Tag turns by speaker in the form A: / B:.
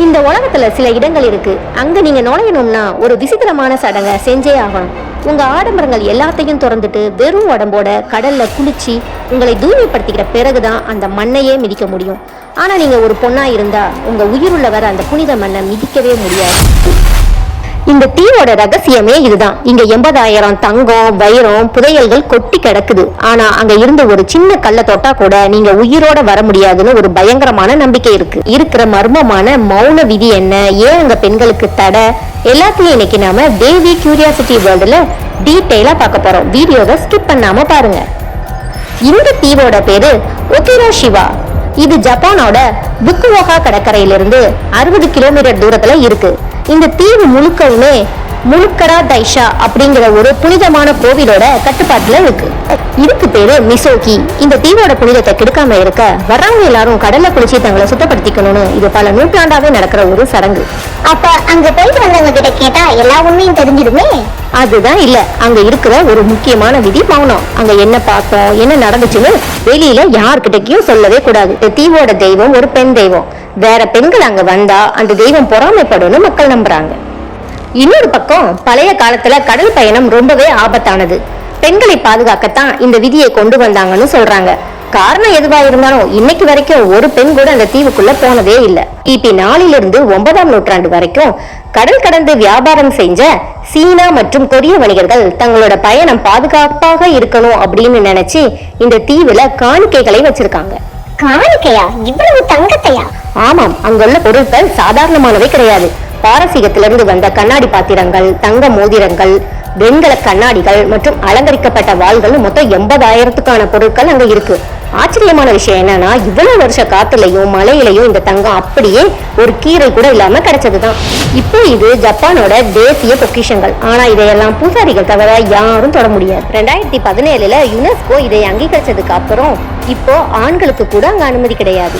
A: இந்த உலகத்துல சில இடங்கள் இருக்கு, அங்க நீங்க நுழையணும்னா ஒரு விசித்திரமான சடங்கை செஞ்சே ஆகணும். உங்க ஆடம்பரங்கள் எல்லாத்தையும் திறந்துட்டு வெறும் உடம்போட கடல்ல குளிச்சு உங்களை தூய்மைப்படுத்திக்கிற பிறகுதான் அந்த மண்ணையே மிதிக்க முடியும். ஆனா நீங்க ஒரு பொண்ணா இருந்தா உங்க உயிருள்ளவர் அந்த புனித மண்ணை மிதிக்கவே முடியாது. இந்த தீவோட ரகசியமே இதுதான். இங்க 80,000 தங்கம் வைரம் புதையல்கள் கொட்டி கிடக்குது. ஆனா அங்க இருந்து ஒரு சின்ன கல்ல தொட்டா கூட நீங்க உயிரோட வர முடியாதுன்னு ஒரு பயங்கரமான நம்பிக்கை இருக்கு. இருக்கிற மர்மமான மௌன விதி என்ன, ஏன் அங்க பெண்களுக்கு தடை, எல்லாத்தையும் இன்னைக்கு நாம தேவி கியூரியாசிட்டி வேர்ல்டுல டீட்டெயிலா பார்க்க போறோம். வீடியோவை ஸ்கிப் பண்ணாம பாருங்க. இந்த தீவோட பேரு ஒகிராஷிவா. இது ஜப்பானோட புக்குவோகா கடற்கரையிலிருந்து 60 கிலோமீட்டர் தூரத்துல இருக்கு. இந்த தீவு முழுக்கவுமே முழுக்கடா தைஷா அப்படிங்கிற ஒரு புனிதமான கோவிலோட கட்டுப்பாட்டுல இருக்கு. இதுக்கு பேரு மிசோகி. இந்த தீவோட புனிதத்தை கெடுக்காம இருக்க வர்றவங்க எல்லாரும் கடல்ல குளிச்சு தங்களை சுத்தப்படுத்திக்கணும்னு இது பல நூற்றாண்டாவே நடக்கிற ஒரு சடங்கு.
B: அப்ப அங்க போயிட்டு வந்தவங்க கிட்ட கேட்டா எல்லா உண்மையும் தெரிஞ்சிடுமே?
A: அதுதான் இல்ல, அங்க இருக்கிற ஒரு முக்கியமான விதி மௌனம். அங்க என்ன பார்த்தோம், என்ன நடந்துச்சுன்னு வெளியில யார்கிட்டயும் சொல்லவே கூடாது. தீவோட தெய்வம் ஒரு பெண் தெய்வம். வேற பெண்கள் அங்க வந்தா அந்த தெய்வம் பொறாமைப்படும்னு மக்கள் நம்புறாங்க. இன்னொரு பக்கம் பழைய காலத்துல கடல் பயணம் ரொம்பவே ஆபத்தானது. பெண்களை பாதுகாக்கத்தான் இந்த விதியை கொண்டு வந்தாங்கன்னு சொல்றாங்க. காரணம் எதுவா இருந்தாலும் இன்னைக்கு வரைக்கும் ஒரு பெண் கூட அந்த தீவுக்குள்ள போனதே இல்லை. கிபி 4 9ஆம் நூற்றாண்டு வரைக்கும் கடல் கடந்து வியாபாரம் செஞ்ச சீனா மற்றும் கொரிய வணிகர்கள் தங்களோட பயணம் பாதுகாப்பாக இருக்கணும் அப்படின்னு நினைச்சு இந்த தீவுல காணிக்கைகளை வச்சிருக்காங்க.
B: காணிக்கையா? இவ்வளவு தங்கத்தையா?
A: ஆமாம், அங்குள்ள பொருட்கள் சாதாரணமானவே கிடையாது. பாரசீகத்திலிருந்து வந்த கண்ணாடி பாத்திரங்கள், தங்க மோதிரங்கள், வெண்கல கண்ணாடிகள் மற்றும் அலங்கரிக்கப்பட்ட வாள்கள் மொத்தம் 80,000க்கான பொருட்கள் அங்க இருக்கு. ஆச்சரியமான விஷயம் என்னன்னா, இவ்வளவு வருஷ காத்துலயும் மலையிலையும் இந்த தங்கம் அப்படியே ஒரு கீரை கூட இல்லாம கிடைச்சதுதான். இப்போ இது ஜப்பானோட தேசிய பொக்கிஷங்கள். ஆனா இதையெல்லாம் பூசாரிகள் தவிர யாரும் தொட முடியாது. 2017 யுனெஸ்கோ இதை அங்கீகரிச்சதுக்கு அப்புறம் இப்போ ஆண்களுக்கு கூட அங்க அனுமதி கிடையாது.